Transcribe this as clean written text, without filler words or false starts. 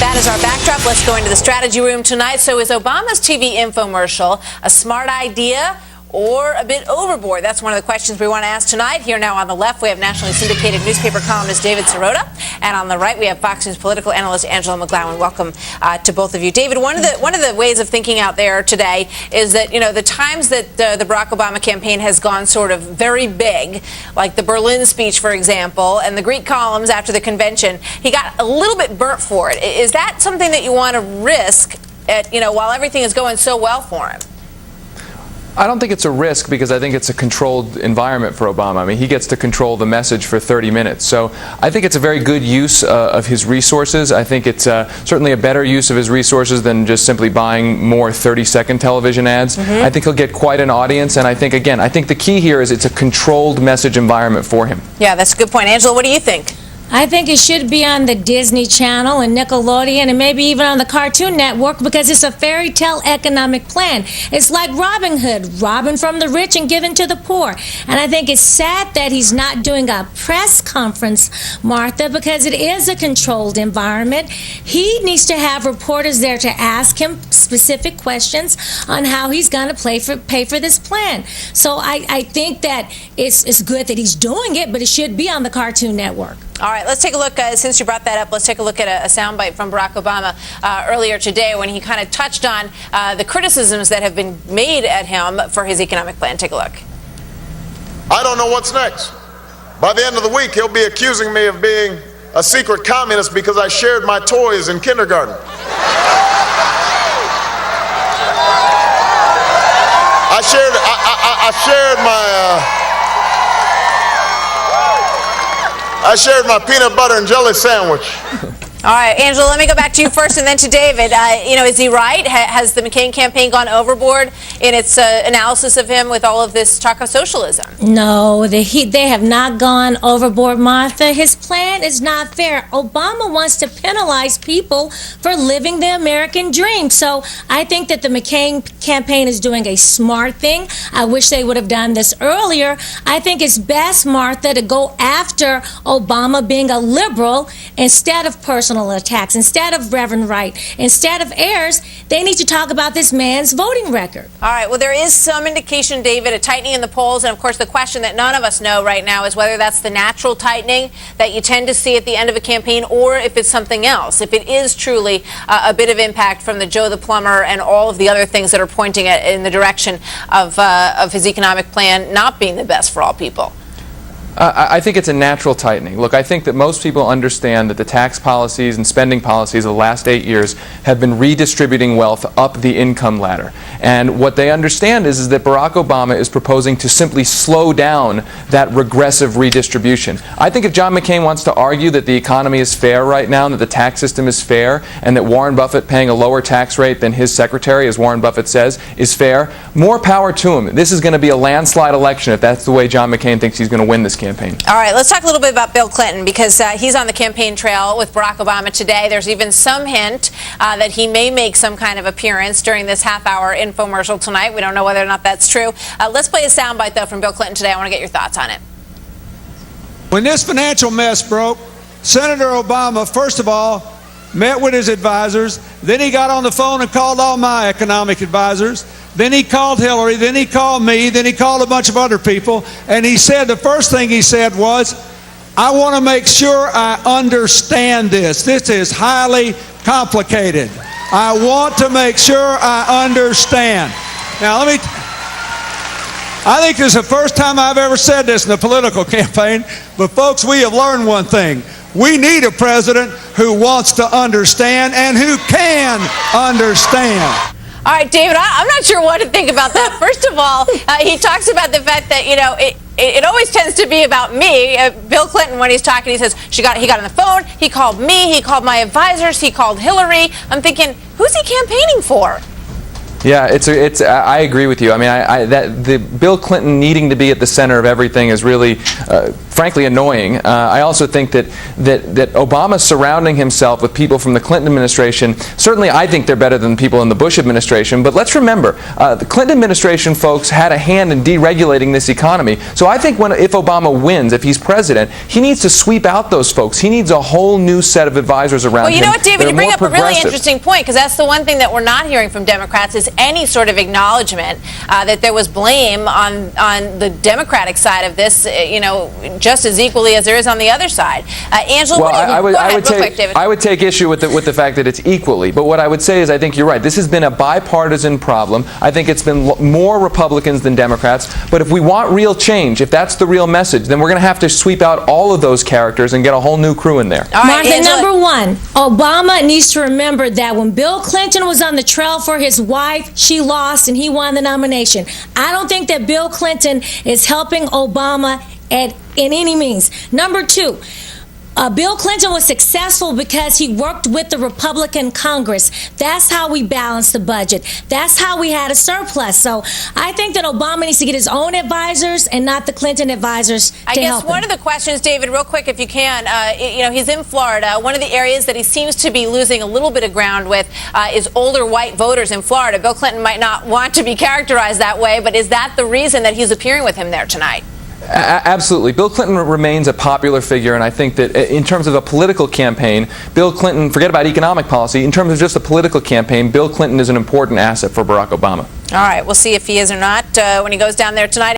that as our backdrop, let's go into the strategy room tonight. So is Obama's TV infomercial a smart idea or a bit overboard? That's one of the questions we want to ask tonight. Here now on the left, we have nationally syndicated newspaper columnist David Sirota. And on the right, we have Fox News political analyst Angela McGlowan. Welcome to both of you. David, one of the ways of thinking out there today is that, the times that the Barack Obama campaign has gone sort of very big, like the Berlin speech, for example, and the Greek columns after the convention, he got a little bit burnt for it. Is that something that you want to risk while everything is going so well for him? I don't think it's a risk because I think it's a controlled environment for Obama. I mean, he gets to control the message for 30 minutes. So I think it's a very good use of his resources. I think it's certainly a better use of his resources than just simply buying more 30-second television ads. I think he'll get quite an audience. And I think the key here is it's a controlled message environment for him. Yeah, that's a good point. Angela, what do you think? I think it should be on the Disney Channel and Nickelodeon and maybe even on the Cartoon Network because it's a fairy tale economic plan. It's like Robin Hood, robbing from the rich and giving to the poor. And I think it's sad that he's not doing a press conference, Martha, because it is a controlled environment. He needs to have reporters there to ask him specific questions on how he's going to pay for this plan. So I think that it's good that he's doing it, but it should be on the Cartoon Network. All right, let's take a look, since you brought that up, let's take a look at a soundbite from Barack Obama earlier today when he kind of touched on the criticisms that have been made at him for his economic plan. Take a look. I don't know what's next. By the end of the week, he'll be accusing me of being a secret communist because I shared my toys in kindergarten. I shared my peanut butter and jelly sandwich. All right, Angela, let me go back to you first and then to David. Is he right? Has the McCain campaign gone overboard in its analysis of him with all of this talk of socialism? No, they have not gone overboard, Martha. His plan is not fair. Obama wants to penalize people for living the American dream. So I think that the McCain campaign is doing a smart thing. I wish they would have done this earlier. I think it's best, Martha, to go after Obama being a liberal instead of personal attacks, instead of Reverend Wright, instead of Ayers. They need to talk about this man's voting record. All right, well, there is some indication, David, a tightening in the polls, and of course the question that none of us know right now is whether that's the natural tightening that you tend to see at the end of a campaign or if it's something else, if it is truly a bit of impact from the Joe the Plumber and all of the other things that are pointing in the direction of his economic plan not being the best for all people. I think it's a natural tightening. Look, I think that most people understand that the tax policies and spending policies of the last 8 years have been redistributing wealth up the income ladder. And what they understand is that Barack Obama is proposing to simply slow down that regressive redistribution. I think if John McCain wants to argue that the economy is fair right now and that the tax system is fair and that Warren Buffett paying a lower tax rate than his secretary, as Warren Buffett says, is fair, more power to him. This is going to be a landslide election if that's the way John McCain thinks he's going to win this campaign. All right, let's talk a little bit about Bill Clinton because he's on the campaign trail with Barack Obama today. There's even some hint that he may make some kind of appearance during this half-hour infomercial tonight. We don't know whether or not that's true. Let's play a soundbite, though, from Bill Clinton today. I want to get your thoughts on it. When this financial mess broke, Senator Obama, first of all, met with his advisors. Then he got on the phone and called all my economic advisors. Then he called Hillary, then he called me, then he called a bunch of other people, and he said, the first thing he said was, I want to make sure I understand this. This is highly complicated. I want to make sure I understand. Now, I think this is the first time I've ever said this in a political campaign, but folks, we have learned one thing. We need a president who wants to understand and who can understand. All right, David, I'm not sure what to think about that. First of all, he talks about the fact that, it always tends to be about me. Bill Clinton, when he's talking, he says, he got on the phone, he called me, he called my advisors, he called Hillary. I'm thinking, who's he campaigning for? Yeah, I agree with you. I mean, that the Bill Clinton needing to be at the center of everything is really, frankly, annoying. I also think that Obama surrounding himself with people from the Clinton administration, certainly I think they're better than people in the Bush administration, but let's remember, the Clinton administration folks had a hand in deregulating this economy. So I think if Obama wins, if he's president, he needs to sweep out those folks. He needs a whole new set of advisors around him. Well, you know what, David, you bring up a really progressive. interesting point, because that's the one thing that we're not hearing from Democrats is any sort of acknowledgement that there was blame on the Democratic side of this, just as equally as there is on the other side. Angela, well, I would take issue with the fact that it's equally. But what I would say is I think you're right. This has been a bipartisan problem. I think it's been more Republicans than Democrats. But if we want real change, if that's the real message, then we're going to have to sweep out all of those characters and get a whole new crew in there. All right, Martha, Angela. number one, Obama needs to remember that when Bill Clinton was on the trail for his wife, she lost and he won the nomination. I don't think that Bill Clinton is helping Obama in any means. Number two, Bill Clinton was successful because he worked with the Republican Congress. That's how we balanced the budget. That's how we had a surplus. So I think that Obama needs to get his own advisors and not the Clinton advisors to help him. I guess one of the questions, David, real quick if you can, he's in Florida. One of the areas that he seems to be losing a little bit of ground with is older white voters in Florida. Bill Clinton might not want to be characterized that way, but is that the reason that he's appearing with him there tonight? Absolutely. Bill Clinton remains a popular figure, and I think that in terms of a political campaign, Bill Clinton, forget about economic policy, in terms of just a political campaign, Bill Clinton is an important asset for Barack Obama. All right, we'll see if he is or not when he goes down there tonight.